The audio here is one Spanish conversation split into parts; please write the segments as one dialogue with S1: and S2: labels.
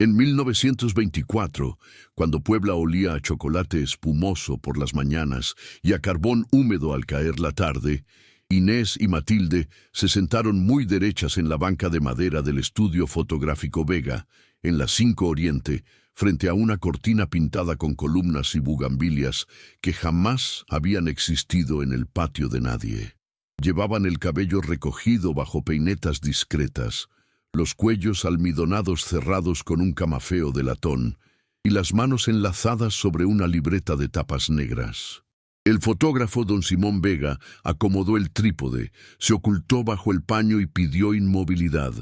S1: En 1924, cuando Puebla olía a chocolate espumoso por las mañanas y a carbón húmedo al caer la tarde, Inés y Matilde se sentaron muy derechas en la banca de madera del estudio fotográfico Vega, en la 5 Oriente, frente a una cortina pintada con columnas y bugambilias que jamás habían existido en el patio de nadie. Llevaban el cabello recogido bajo peinetas discretas, los cuellos almidonados cerrados con un camafeo de latón y las manos enlazadas sobre una libreta de tapas negras. El fotógrafo don Simón Vega acomodó el trípode, se ocultó bajo el paño y pidió inmovilidad.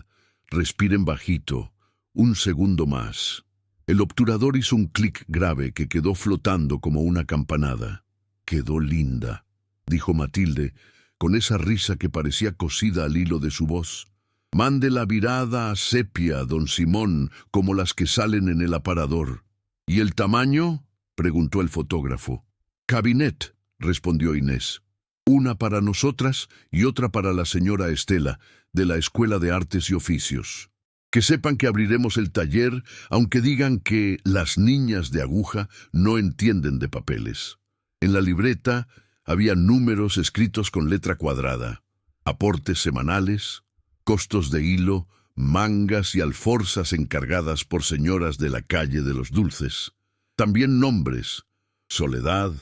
S1: Respiren bajito, un segundo más. El obturador hizo un clic grave que quedó flotando como una campanada. Quedó linda, dijo Matilde, con esa risa que parecía cosida al hilo de su voz. Mande la virada a sepia, don Simón, como las que salen en el aparador. ¿Y el tamaño?, preguntó el fotógrafo. Cabinet, respondió Inés. Una para nosotras y otra para la señora Estela, de la Escuela de Artes y Oficios. Que sepan que abriremos el taller, aunque digan que las niñas de aguja no entienden de papeles. En la libreta había números escritos con letra cuadrada, aportes semanales, costos de hilo, mangas y alforzas encargadas por señoras de la calle de los Dulces. También nombres: Soledad,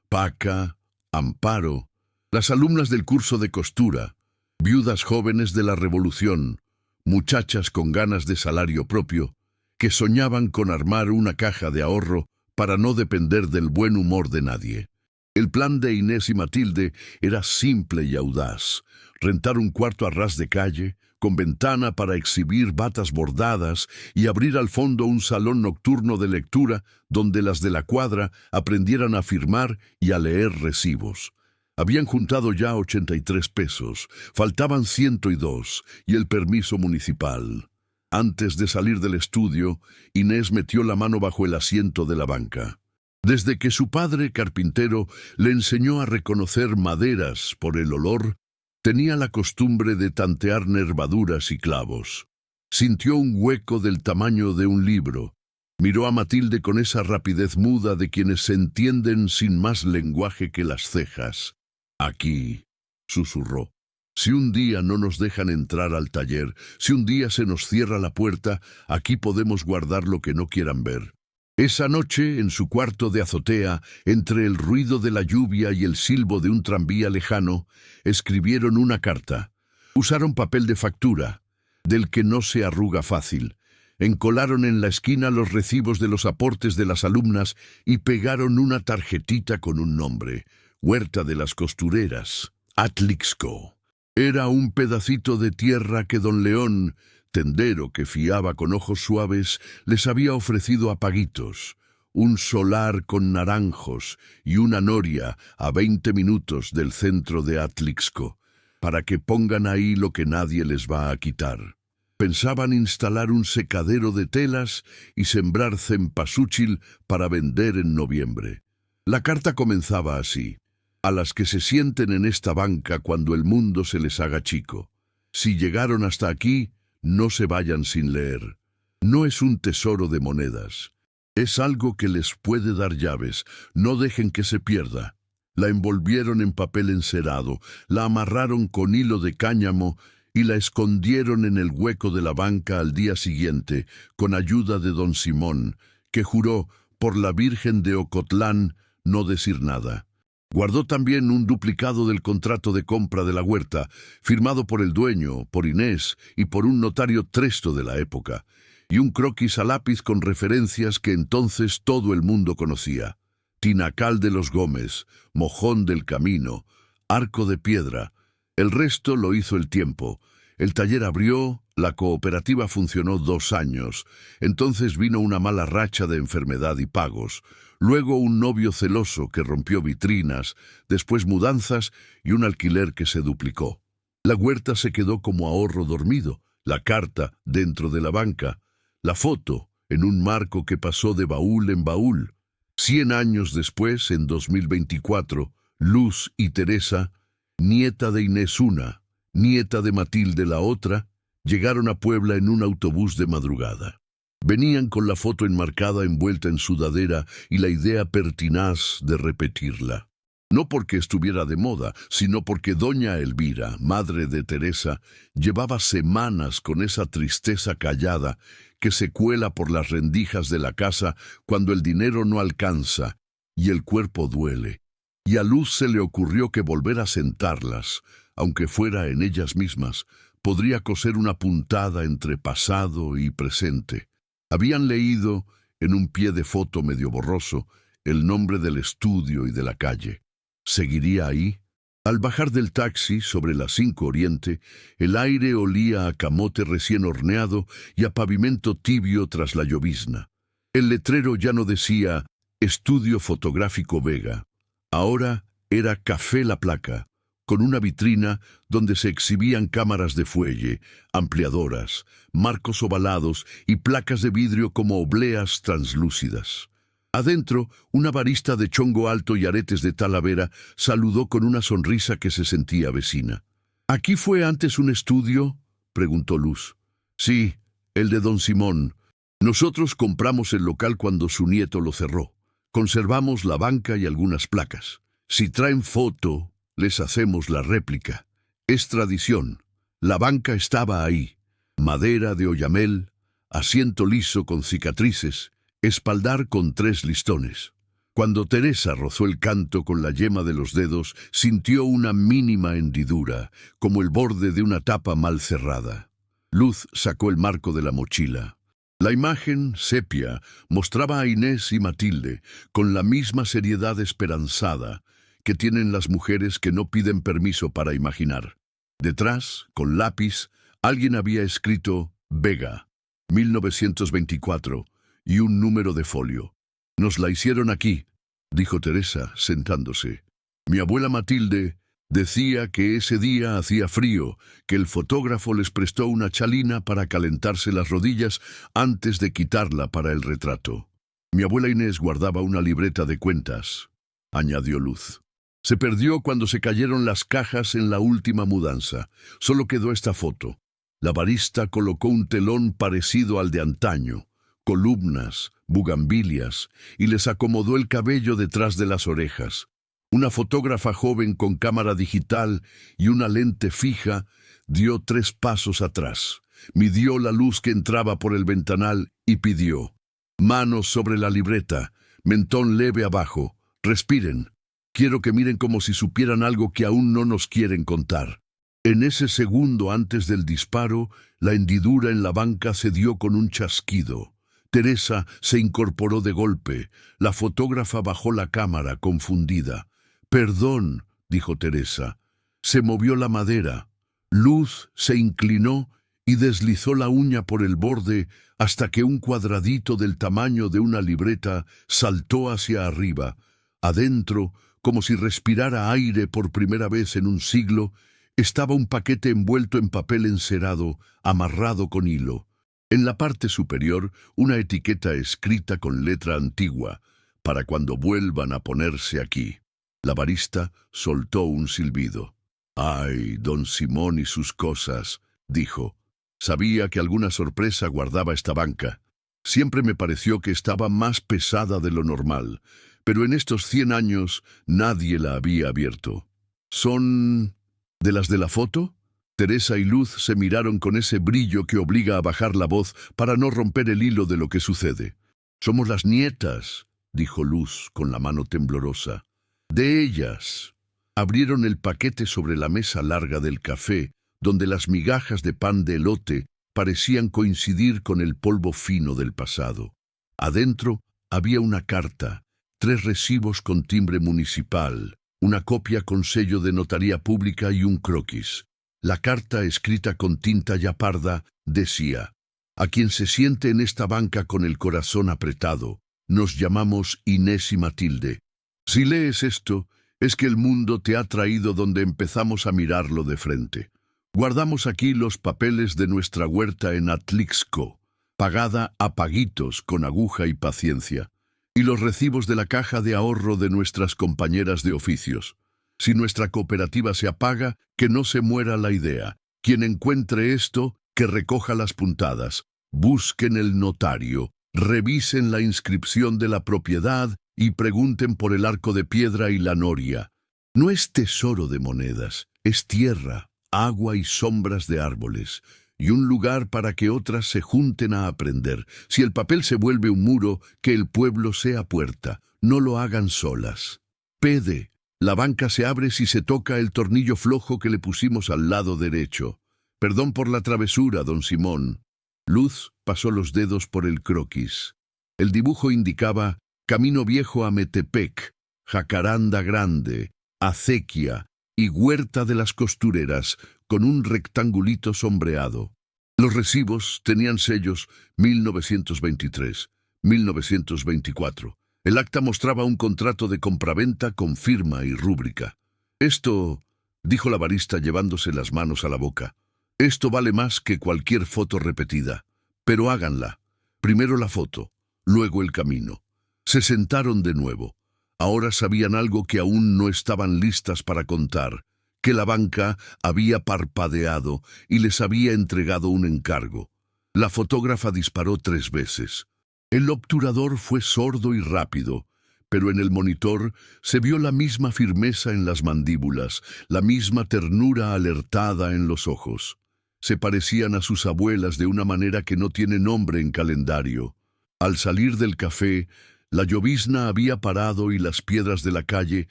S1: Paca, Amparo, las alumnas del curso de costura, viudas jóvenes de la Revolución, muchachas con ganas de salario propio, que soñaban con armar una caja de ahorro para no depender del buen humor de nadie. El plan de Inés y Matilde era simple y audaz: rentar un cuarto a ras de calle, con ventana para exhibir batas bordadas y abrir al fondo un salón nocturno de lectura donde las de la cuadra aprendieran a firmar y a leer recibos. Habían juntado ya 83 pesos, faltaban 102 y el permiso municipal. Antes de salir del estudio, Inés metió la mano bajo el asiento de la banca. Desde que su padre, carpintero, le enseñó a reconocer maderas por el olor, tenía la costumbre de tantear nervaduras y clavos. Sintió un hueco del tamaño de un libro. Miró a Matilde con esa rapidez muda de quienes se entienden sin más lenguaje que las cejas. «Aquí», susurró. «Si un día no nos dejan entrar al taller, si un día se nos cierra la puerta, aquí podemos guardar lo que no quieran ver». Esa noche, en su cuarto de azotea, entre el ruido de la lluvia y el silbo de un tranvía lejano, escribieron una carta. Usaron papel de factura, del que no se arruga fácil. Encolaron en la esquina los recibos de los aportes de las alumnas y pegaron una tarjetita con un nombre: Huerta de las Costureras, Atlixco. Era un pedacito de tierra que don León, tendero que fiaba con ojos suaves, les había ofrecido a paguitos: un solar con naranjos y una noria a 20 minutos del centro de Atlixco, para que pongan ahí lo que nadie les va a quitar. Pensaban instalar un secadero de telas y sembrar cempasúchil para vender en noviembre. La carta comenzaba así: a las que se sienten en esta banca cuando el mundo se les haga chico. Si llegaron hasta aquí, no se vayan sin leer. No es un tesoro de monedas. Es algo que les puede dar llaves. No dejen que se pierda. La envolvieron en papel encerado, la amarraron con hilo de cáñamo y la escondieron en el hueco de la banca al día siguiente, con ayuda de don Simón, que juró, por la Virgen de Ocotlán, no decir nada. Guardó también un duplicado del contrato de compra de la huerta, firmado por el dueño, por Inés y por un notario tresto de la época, y un croquis a lápiz con referencias que entonces todo el mundo conocía: Tinacal de los Gómez, Mojón del Camino, Arco de Piedra. El resto lo hizo el tiempo. El taller abrió, la cooperativa funcionó 2 años, entonces vino una mala racha de enfermedad y pagos, luego un novio celoso que rompió vitrinas, después mudanzas y un alquiler que se duplicó. La huerta se quedó como ahorro dormido, la carta dentro de la banca, la foto en un marco que pasó de baúl en baúl. 100 años después, en 2024, Luz y Teresa, nieta de Inés una, nieta de Matilde la otra, llegaron a Puebla en un autobús de madrugada. Venían con la foto enmarcada envuelta en sudadera y la idea pertinaz de repetirla. No porque estuviera de moda, sino porque doña Elvira, madre de Teresa, llevaba semanas con esa tristeza callada que se cuela por las rendijas de la casa cuando el dinero no alcanza y el cuerpo duele. Y a Luz se le ocurrió que volver a sentarlas, aunque fuera en ellas mismas, podría coser una puntada entre pasado y presente. Habían leído, en un pie de foto medio borroso, el nombre del estudio y de la calle. ¿Seguiría ahí? Al bajar del taxi sobre la 5 Oriente, el aire olía a camote recién horneado y a pavimento tibio tras la llovizna. El letrero ya no decía Estudio Fotográfico Vega. Ahora era Café La Placa, con una vitrina donde se exhibían cámaras de fuelle, ampliadoras, marcos ovalados y placas de vidrio como obleas translúcidas. Adentro, una barista de chongo alto y aretes de Talavera saludó con una sonrisa que se sentía vecina. ¿Aquí fue antes un estudio?, preguntó Luz. Sí, el de don Simón. Nosotros compramos el local cuando su nieto lo cerró. Conservamos la banca y algunas placas. Si traen foto, les hacemos la réplica. Es tradición. La banca estaba ahí. Madera de oyamel, asiento liso con cicatrices, espaldar con 3 listones. Cuando Teresa rozó el canto con la yema de los dedos, sintió una mínima hendidura, como el borde de una tapa mal cerrada. Luz sacó el marco de la mochila. La imagen, sepia, mostraba a Inés y Matilde, con la misma seriedad esperanzada que tienen las mujeres que no piden permiso para imaginar. Detrás, con lápiz, alguien había escrito Vega, 1924, y un número de folio. «Nos la hicieron aquí», dijo Teresa, sentándose. «Mi abuela Matilde decía que ese día hacía frío, que el fotógrafo les prestó una chalina para calentarse las rodillas antes de quitarla para el retrato. Mi abuela Inés guardaba una libreta de cuentas», añadió Luz. «Se perdió cuando se cayeron las cajas en la última mudanza. Solo quedó esta foto. La barista colocó un telón parecido al de antaño, columnas, bugambilias, y les acomodó el cabello detrás de las orejas. Una fotógrafa joven con cámara digital y una lente fija dio 3 pasos atrás, midió la luz que entraba por el ventanal y pidió: «Manos sobre la libreta, mentón leve abajo, respiren. Quiero que miren como si supieran algo que aún no nos quieren contar». En ese segundo antes del disparo, la hendidura en la banca cedió con un chasquido. Teresa se incorporó de golpe. La fotógrafa bajó la cámara, confundida. «Perdón», dijo Teresa. Se movió la madera. Luz se inclinó y deslizó la uña por el borde hasta que un cuadradito del tamaño de una libreta saltó hacia arriba. Adentro, como si respirara aire por primera vez en un siglo, estaba un paquete envuelto en papel encerado, amarrado con hilo. En la parte superior, una etiqueta escrita con letra antigua, «Para cuando vuelvan a ponerse aquí». La barista soltó un silbido. «Ay, don Simón y sus cosas», dijo. «Sabía que alguna sorpresa guardaba esta banca. Siempre me pareció que estaba más pesada de lo normal, pero en estos 100 años nadie la había abierto». «¿Son de las de la foto?» Teresa y Luz se miraron con ese brillo que obliga a bajar la voz para no romper el hilo de lo que sucede. «Somos las nietas», dijo Luz con la mano temblorosa. «De ellas». Abrieron el paquete sobre la mesa larga del café, donde las migajas de pan de elote parecían coincidir con el polvo fino del pasado. Adentro había una carta, 3 recibos con timbre municipal, una copia con sello de notaría pública y un croquis. La carta, escrita con tinta ya parda, decía: «A quien se siente en esta banca con el corazón apretado, nos llamamos Inés y Matilde. Si lees esto, es que el mundo te ha traído donde empezamos a mirarlo de frente. Guardamos aquí los papeles de nuestra huerta en Atlixco, pagada a paguitos con aguja y paciencia, y los recibos de la caja de ahorro de nuestras compañeras de oficios. Si nuestra cooperativa se apaga, que no se muera la idea. Quien encuentre esto, que recoja las puntadas. Busquen el notario, revisen la inscripción de la propiedad y pregunten por el arco de piedra y la noria. No es tesoro de monedas, es tierra, agua y sombras de árboles, y un lugar para que otras se junten a aprender. Si el papel se vuelve un muro, que el pueblo sea puerta, no lo hagan solas. Pede, la banca se abre si se toca el tornillo flojo que le pusimos al lado derecho. Perdón por la travesura, don Simón. Luz pasó los dedos por el croquis. El dibujo indicaba Camino Viejo a Metepec, Jacaranda Grande, Acequia y Huerta de las Costureras, con un rectangulito sombreado. Los recibos tenían sellos 1923, 1924. El acta mostraba un contrato de compraventa con firma y rúbrica. Esto, dijo la barista llevándose las manos a la boca, esto vale más que cualquier foto repetida. Pero háganla. Primero la foto, luego el camino. Se sentaron de nuevo. Ahora sabían algo que aún no estaban listas para contar, que la banca había parpadeado y les había entregado un encargo. La fotógrafa disparó 3 veces. El obturador fue sordo y rápido, pero en el monitor se vio la misma firmeza en las mandíbulas, la misma ternura alertada en los ojos. Se parecían a sus abuelas de una manera que no tiene nombre en calendario. Al salir del café, la llovizna había parado y las piedras de la calle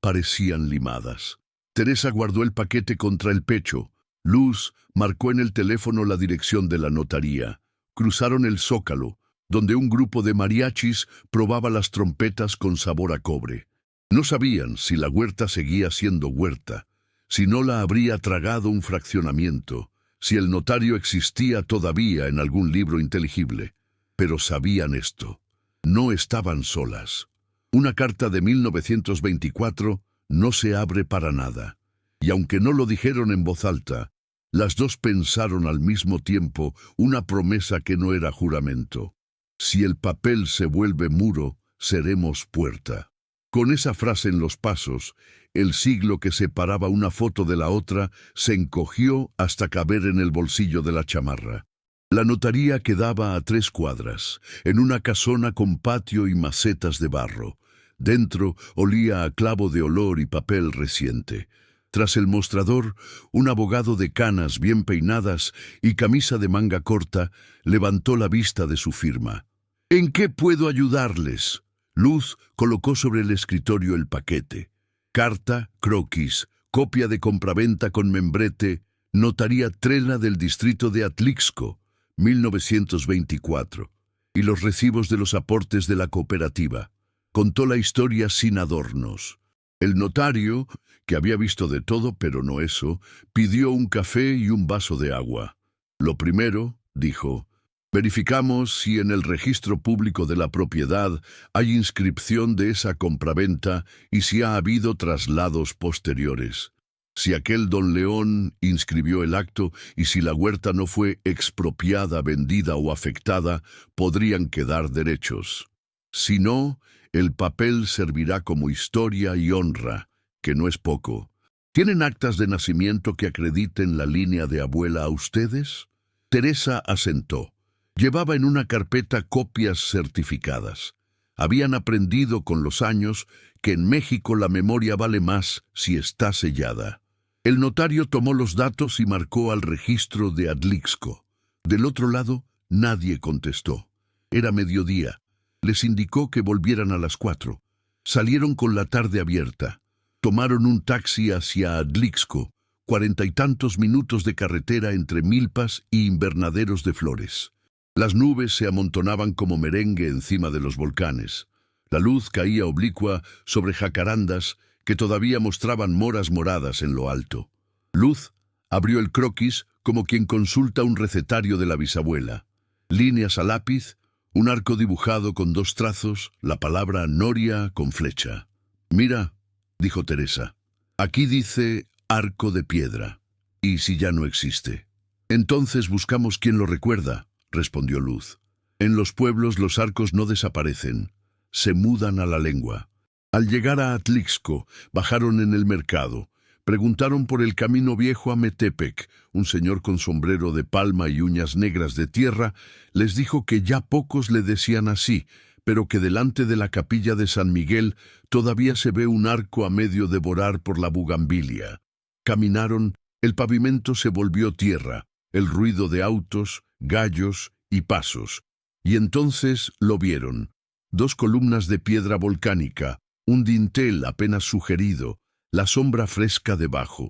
S1: parecían limadas. Teresa guardó el paquete contra el pecho. Luz marcó en el teléfono la dirección de la notaría. Cruzaron el Zócalo, donde un grupo de mariachis probaba las trompetas con sabor a cobre. No sabían si la huerta seguía siendo huerta, si no la habría tragado un fraccionamiento, si el notario existía todavía en algún libro inteligible. Pero sabían esto. No estaban solas. Una carta de 1924 no se abre para nada. Y aunque no lo dijeron en voz alta, las dos pensaron al mismo tiempo una promesa que no era juramento. Si el papel se vuelve muro, seremos puerta. Con esa frase en los pasos, el siglo que separaba una foto de la otra se encogió hasta caber en el bolsillo de la chamarra. La notaría quedaba a 3 cuadras, en una casona con patio y macetas de barro. Dentro olía a clavo de olor y papel reciente. Tras el mostrador, un abogado de canas bien peinadas y camisa de manga corta levantó la vista de su firma. ¿En qué puedo ayudarles? Luz colocó sobre el escritorio el paquete. Carta, croquis, copia de compraventa con membrete, notaría Trela del distrito de Atlixco, 1924, y los recibos de los aportes de la cooperativa. Contó la historia sin adornos. El notario, que había visto de todo pero no eso, pidió un café y un vaso de agua. Lo primero, dijo, verificamos si en el registro público de la propiedad hay inscripción de esa compraventa y si ha habido traslados posteriores. Si aquel don León inscribió el acto y si la huerta no fue expropiada, vendida o afectada, podrían quedar derechos. Si no, el papel servirá como historia y honra, que no es poco. ¿Tienen actas de nacimiento que acrediten la línea de abuela a ustedes? Teresa asentó. Llevaba en una carpeta copias certificadas. Habían aprendido con los años que en México la memoria vale más si está sellada. El notario tomó los datos y marcó al registro de Atlixco. Del otro lado, nadie contestó. Era mediodía. Les indicó que volvieran a las 4. Salieron con la tarde abierta. Tomaron un taxi hacia Atlixco, 40 y tantos minutos de carretera entre milpas y invernaderos de flores. Las nubes se amontonaban como merengue encima de los volcanes. La luz caía oblicua sobre jacarandas que todavía mostraban moras moradas en lo alto. Luz abrió el croquis como quien consulta un recetario de la bisabuela. Líneas a lápiz, un arco dibujado con 2 trazos, la palabra noria con flecha. Mira, dijo Teresa, aquí dice arco de piedra. ¿Y si ya no existe? Entonces buscamos quién lo recuerda, respondió Luz. En los pueblos los arcos no desaparecen, se mudan a la lengua. Al llegar a Atlixco, bajaron en el mercado. Preguntaron por el camino viejo a Metepec. Un señor con sombrero de palma y uñas negras de tierra les dijo que ya pocos le decían así, pero que delante de la capilla de San Miguel todavía se ve un arco a medio devorar por la bugambilia. Caminaron, el pavimento se volvió tierra, el ruido de autos, gallos y pasos. Y entonces lo vieron. 2 columnas de piedra volcánica, un dintel apenas sugerido, la sombra fresca debajo.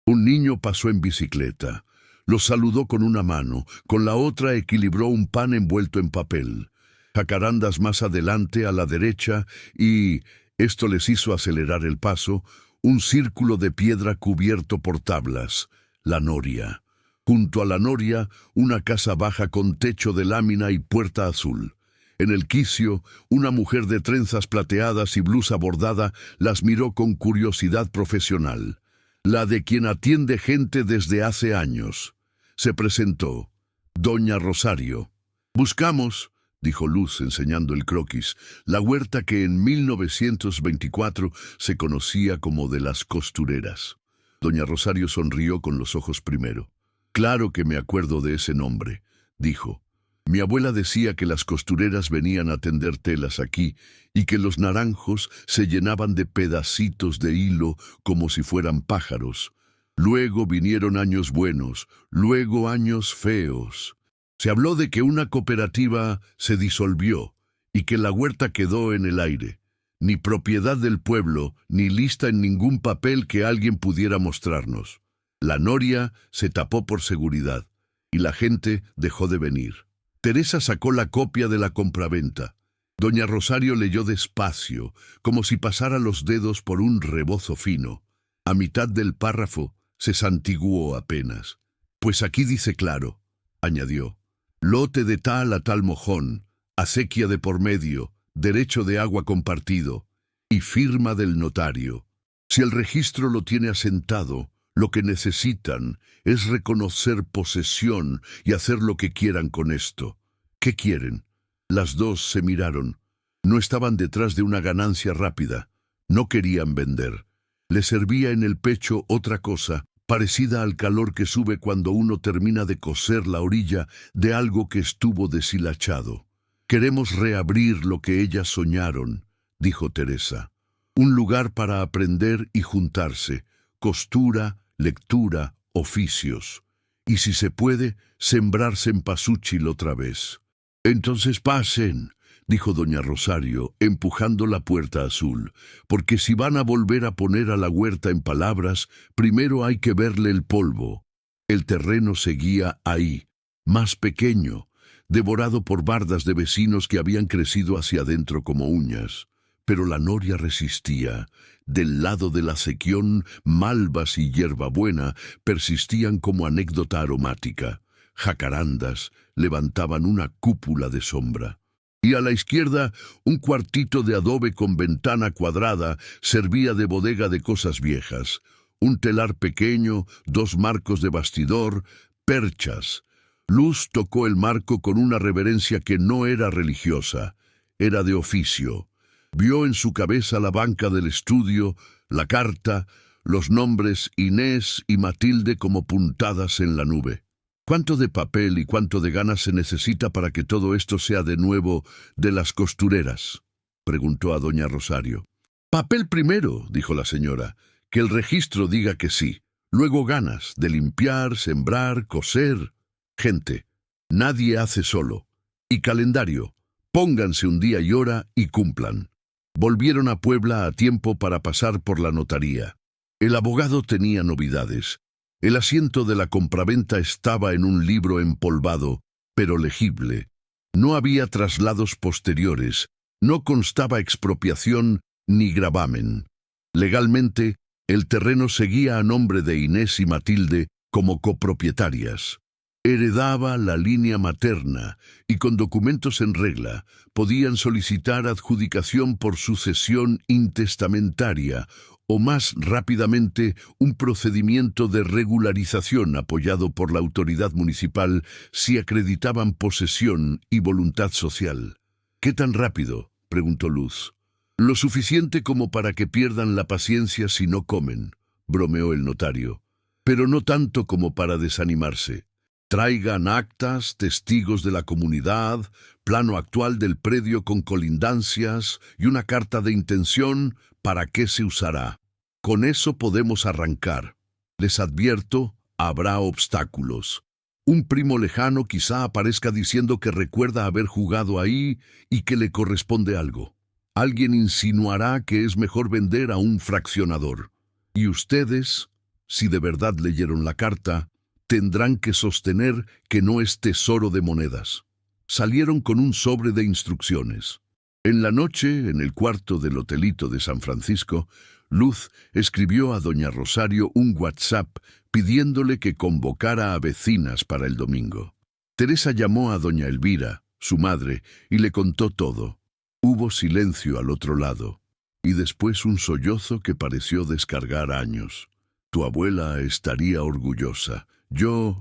S1: Un niño pasó en bicicleta. Los saludó con una mano, con la otra equilibró un pan envuelto en papel. Jacarandas más adelante, a la derecha, y, esto les hizo acelerar el paso, un círculo de piedra cubierto por tablas, la noria. Junto a la noria, una casa baja con techo de lámina y puerta azul. En el quicio, una mujer de trenzas plateadas y blusa bordada las miró con curiosidad profesional. La de quien atiende gente desde hace años. Se presentó. Doña Rosario. «Buscamos», dijo Luz enseñando el croquis, la huerta que en 1924 se conocía como de las costureras. Doña Rosario sonrió con los ojos primero. «Claro que me acuerdo de ese nombre», dijo. «Mi abuela decía que las costureras venían a tender telas aquí y que los naranjos se llenaban de pedacitos de hilo como si fueran pájaros. Luego vinieron años buenos, luego años feos. Se habló de que una cooperativa se disolvió y que la huerta quedó en el aire, ni propiedad del pueblo, ni lista en ningún papel que alguien pudiera mostrarnos. La noria se tapó por seguridad y la gente dejó de venir». Teresa sacó la copia de la compraventa. Doña Rosario leyó despacio, como si pasara los dedos por un rebozo fino. A mitad del párrafo se santiguó apenas. «Pues aquí dice claro», añadió, «lote de tal a tal mojón, acequia de por medio, derecho de agua compartido, y firma del notario. Si el registro lo tiene asentado, lo que necesitan es reconocer posesión y hacer lo que quieran con esto». «¿Qué quieren?». Las dos se miraron. No estaban detrás de una ganancia rápida. No querían vender. Les servía en el pecho otra cosa, parecida al calor que sube cuando uno termina de coser la orilla de algo que estuvo deshilachado. «Queremos reabrir lo que ellas soñaron», dijo Teresa. «Un lugar para aprender y juntarse, costura, lectura, oficios. Y si se puede, sembrarse en Pazúchil otra vez». «Entonces pasen», dijo doña Rosario, empujando la puerta azul, «porque si van a volver a poner a la huerta en palabras, primero hay que verle el polvo». El terreno seguía ahí, más pequeño, devorado por bardas de vecinos que habían crecido hacia adentro como uñas. Pero la noria resistía. Del lado de la acequión, malvas y hierbabuena persistían como anécdota aromática. Jacarandas levantaban una cúpula de sombra. Y a la izquierda, un cuartito de adobe con ventana cuadrada servía de bodega de cosas viejas. Un telar pequeño, 2 marcos de bastidor, perchas. Luz tocó el marco con una reverencia que no era religiosa, era de oficio. Vio en su cabeza la banca del estudio, la carta, los nombres Inés y Matilde como puntadas en la nube. ¿Cuánto de papel y cuánto de ganas se necesita para que todo esto sea de nuevo de las costureras?, preguntó a doña Rosario. «Papel primero», dijo la señora, «que el registro diga que sí. Luego ganas de limpiar, sembrar, coser. Gente. Nadie hace solo. Y calendario. Pónganse un día y hora y cumplan». Volvieron a Puebla a tiempo para pasar por la notaría. El abogado tenía novedades. El asiento de la compraventa estaba en un libro empolvado, pero legible. No había traslados posteriores, no constaba expropiación ni gravamen. Legalmente, el terreno seguía a nombre de Inés y Matilde como copropietarias. Heredaba la línea materna y con documentos en regla podían solicitar adjudicación por sucesión intestamentaria o más rápidamente un procedimiento de regularización apoyado por la autoridad municipal si acreditaban posesión y voluntad social. «¿Qué tan rápido?», preguntó Luz. «Lo suficiente como para que pierdan la paciencia si no comen». bromeó el notario, pero no tanto como para desanimarse. Traigan actas, testigos de la comunidad, plano actual del predio con colindancias y una carta de intención para qué se usará. Con eso podemos arrancar. Les advierto, habrá obstáculos. Un primo lejano quizá aparezca diciendo que recuerda haber jugado ahí y que le corresponde algo. Alguien insinuará que es mejor vender a un fraccionador. Y ustedes, si de verdad leyeron la carta, tendrán que sostener que no es tesoro de monedas. Salieron con un sobre de instrucciones. En la noche, en el cuarto del hotelito de San Francisco, Luz escribió a doña Rosario un WhatsApp pidiéndole que convocara a vecinas para el domingo. Teresa llamó a doña Elvira, su madre, y le contó todo. Hubo silencio al otro lado, y después un sollozo que pareció descargar años. Tu abuela estaría orgullosa. Yo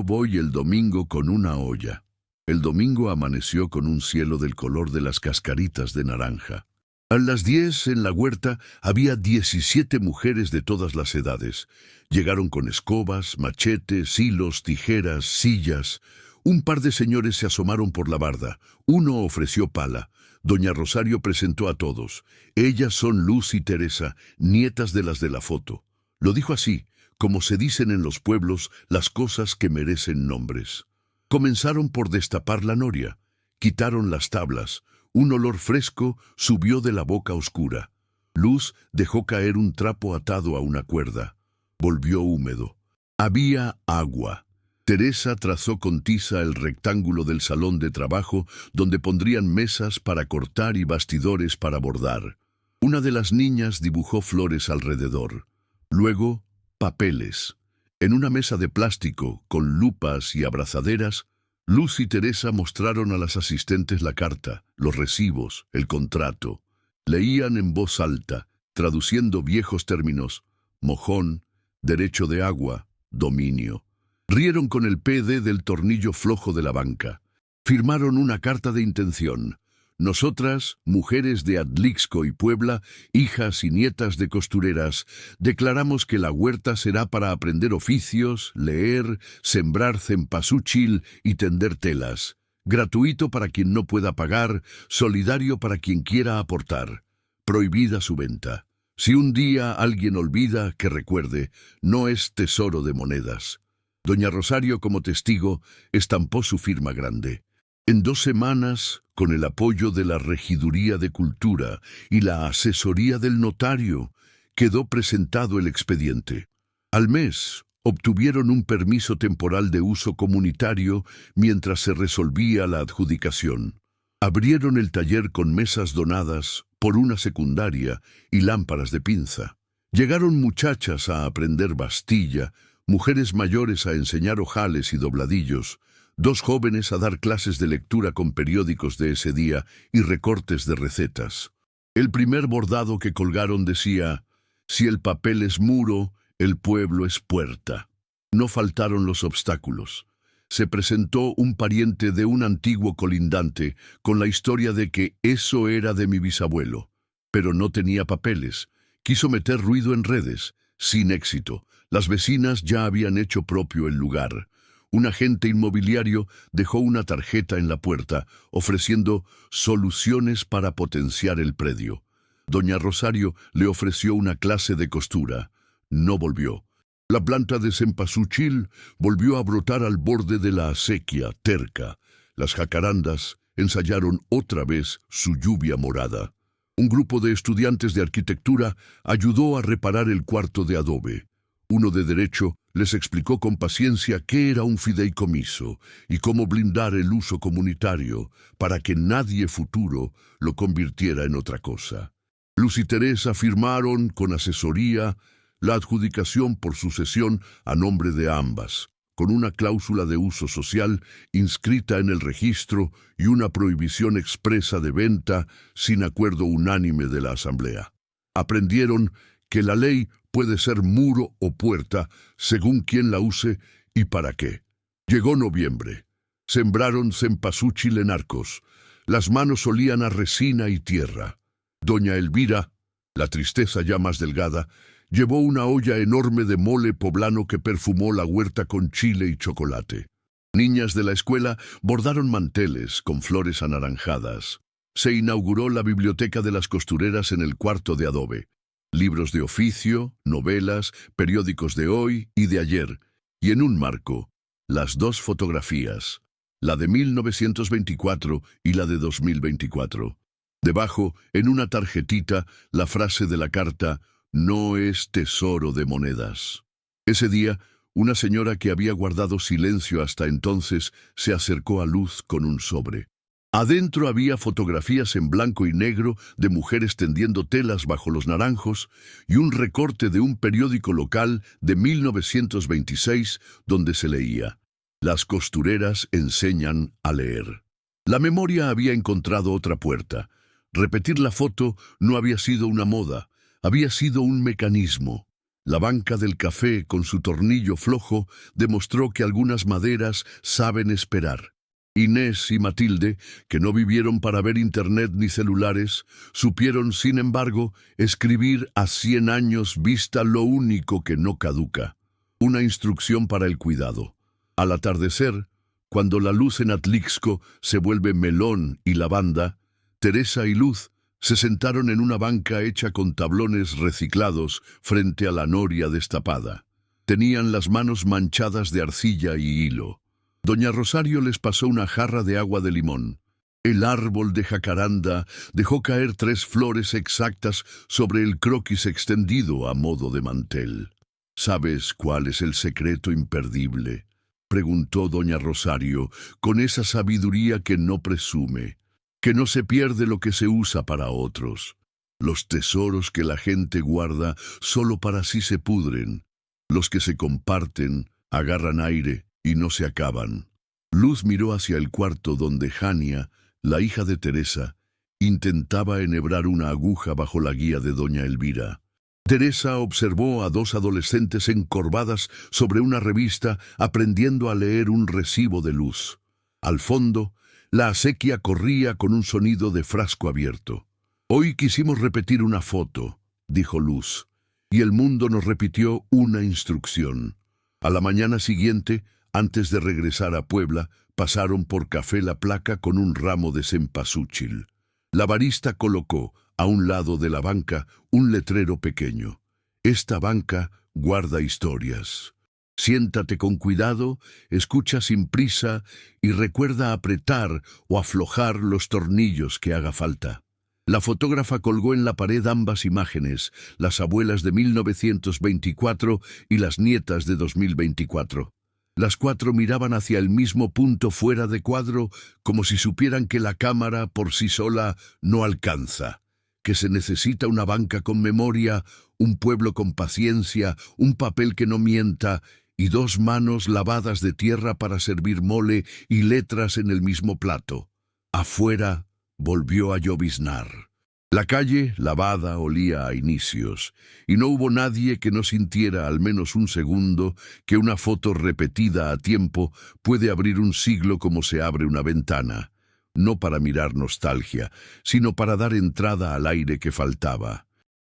S1: voy el domingo con una olla. El domingo amaneció con un cielo del color de las cascaritas de naranja. A las 10 en la huerta había 17 mujeres de todas las edades. Llegaron con escobas, machetes, hilos, tijeras, sillas. Un par de señores se asomaron por la barda. Uno ofreció pala. Doña Rosario presentó a todos. Ellas son Luz y Teresa, nietas de las de la foto. Lo dijo así, como se dicen en los pueblos las cosas que merecen nombres. Comenzaron por destapar la noria. Quitaron las tablas. Un olor fresco subió de la boca oscura. Luz dejó caer un trapo atado a una cuerda. Volvió húmedo. Había agua. Teresa trazó con tiza el rectángulo del salón de trabajo donde pondrían mesas para cortar y bastidores para bordar. Una de las niñas dibujó flores alrededor. Luego, papeles. En una mesa de plástico, con lupas y abrazaderas, Luz y Teresa mostraron a las asistentes la carta, los recibos, el contrato. Leían en voz alta, traduciendo viejos términos: mojón, derecho de agua, dominio. Rieron con el PD del tornillo flojo de la banca. Firmaron una carta de intención. Nosotras, mujeres de Atlixco y Puebla, hijas y nietas de costureras, declaramos que la huerta será para aprender oficios, leer, sembrar cempasúchil y tender telas. Gratuito para quien no pueda pagar, solidario para quien quiera aportar. Prohibida su venta. Si un día alguien olvida, que recuerde, no es tesoro de monedas. Doña Rosario, como testigo, estampó su firma grande. En 2 semanas, con el apoyo de la Regiduría de Cultura y la asesoría del notario, quedó presentado el expediente. Al mes, obtuvieron un permiso temporal de uso comunitario mientras se resolvía la adjudicación. Abrieron el taller con mesas donadas por una secundaria y lámparas de pinza. Llegaron muchachas a aprender bastilla, mujeres mayores a enseñar ojales y dobladillos, 2 jóvenes a dar clases de lectura con periódicos de ese día y recortes de recetas. El primer bordado que colgaron decía: si el papel es muro, el pueblo es puerta. No faltaron los obstáculos. Se presentó un pariente de un antiguo colindante con la historia de que eso era de mi bisabuelo, pero no tenía papeles. Quiso meter ruido en redes, sin éxito. Las vecinas ya habían hecho propio el lugar. Un agente inmobiliario dejó una tarjeta en la puerta, ofreciendo soluciones para potenciar el predio. Doña Rosario le ofreció una clase de costura. No volvió. La planta de cempasúchil volvió a brotar al borde de la acequia, terca. Las jacarandas ensayaron otra vez su lluvia morada. Un grupo de estudiantes de arquitectura ayudó a reparar el cuarto de adobe. Uno de derecho les explicó con paciencia qué era un fideicomiso y cómo blindar el uso comunitario para que nadie futuro lo convirtiera en otra cosa. Luz y Teresa firmaron, con asesoría, la adjudicación por sucesión a nombre de ambas, con una cláusula de uso social inscrita en el registro y una prohibición expresa de venta sin acuerdo unánime de la asamblea. Aprendieron que la ley puede ser muro o puerta según quien la use y para qué. Llegó noviembre. Sembraron cempasúchil en arcos. Las manos olían a resina y tierra. Doña Elvira, la tristeza ya más delgada, llevó una olla enorme de mole poblano que perfumó la huerta con chile y chocolate. Niñas de la escuela bordaron manteles con flores anaranjadas. Se inauguró la biblioteca de las costureras en el cuarto de adobe. Libros de oficio, novelas, periódicos de hoy y de ayer, y en un marco, las dos fotografías, la de 1924 y la de 2024. Debajo, en una tarjetita, la frase de la carta, no es tesoro de monedas. Ese día, una señora que había guardado silencio hasta entonces se acercó a Luz con un sobre. Adentro había fotografías en blanco y negro de mujeres tendiendo telas bajo los naranjos y un recorte de un periódico local de 1926 donde se leía: Las costureras enseñan a leer. La memoria había encontrado otra puerta. Repetir la foto no había sido una moda, había sido un mecanismo. La banca del café, con su tornillo flojo, demostró que algunas maderas saben esperar. Inés y Matilde, que no vivieron para ver internet ni celulares, supieron, sin embargo, escribir a 100 años vista lo único que no caduca: una instrucción para el cuidado. Al atardecer, cuando la luz en Atlixco se vuelve melón y lavanda, Teresa y Luz se sentaron en una banca hecha con tablones reciclados frente a la noria destapada. Tenían las manos manchadas de arcilla y hilo. Doña Rosario les pasó una jarra de agua de limón. El árbol de jacaranda dejó caer 3 flores exactas sobre el croquis extendido a modo de mantel. ¿Sabes cuál es el secreto imperdible?, preguntó doña Rosario, con esa sabiduría que no presume, que no se pierde lo que se usa para otros. Los tesoros que la gente guarda solo para sí se pudren. Los que se comparten agarran aire y no se acaban. Luz miró hacia el cuarto donde Jania, la hija de Teresa, intentaba enhebrar una aguja bajo la guía de doña Elvira. Teresa observó a 2 adolescentes encorvadas sobre una revista aprendiendo a leer un recibo de luz. Al fondo, la acequia corría con un sonido de frasco abierto. «Hoy quisimos repetir una foto», dijo Luz, y el mundo nos repitió una instrucción. A la mañana siguiente, antes de regresar a Puebla, pasaron por Café La Placa con un ramo de cempasúchil. La barista colocó, a un lado de la banca, un letrero pequeño: «Esta banca guarda historias. Siéntate con cuidado, escucha sin prisa y recuerda apretar o aflojar los tornillos que haga falta». La fotógrafa colgó en la pared ambas imágenes, las abuelas de 1924 y las nietas de 2024. Las 4 miraban hacia el mismo punto fuera de cuadro, como si supieran que la cámara por sí sola no alcanza, que se necesita una banca con memoria, un pueblo con paciencia, un papel que no mienta y 2 manos lavadas de tierra para servir mole y letras en el mismo plato. Afuera volvió a lloviznar. La calle, lavada, olía a inicios, y no hubo nadie que no sintiera al menos un segundo que una foto repetida a tiempo puede abrir un siglo como se abre una ventana, no para mirar nostalgia, sino para dar entrada al aire que faltaba.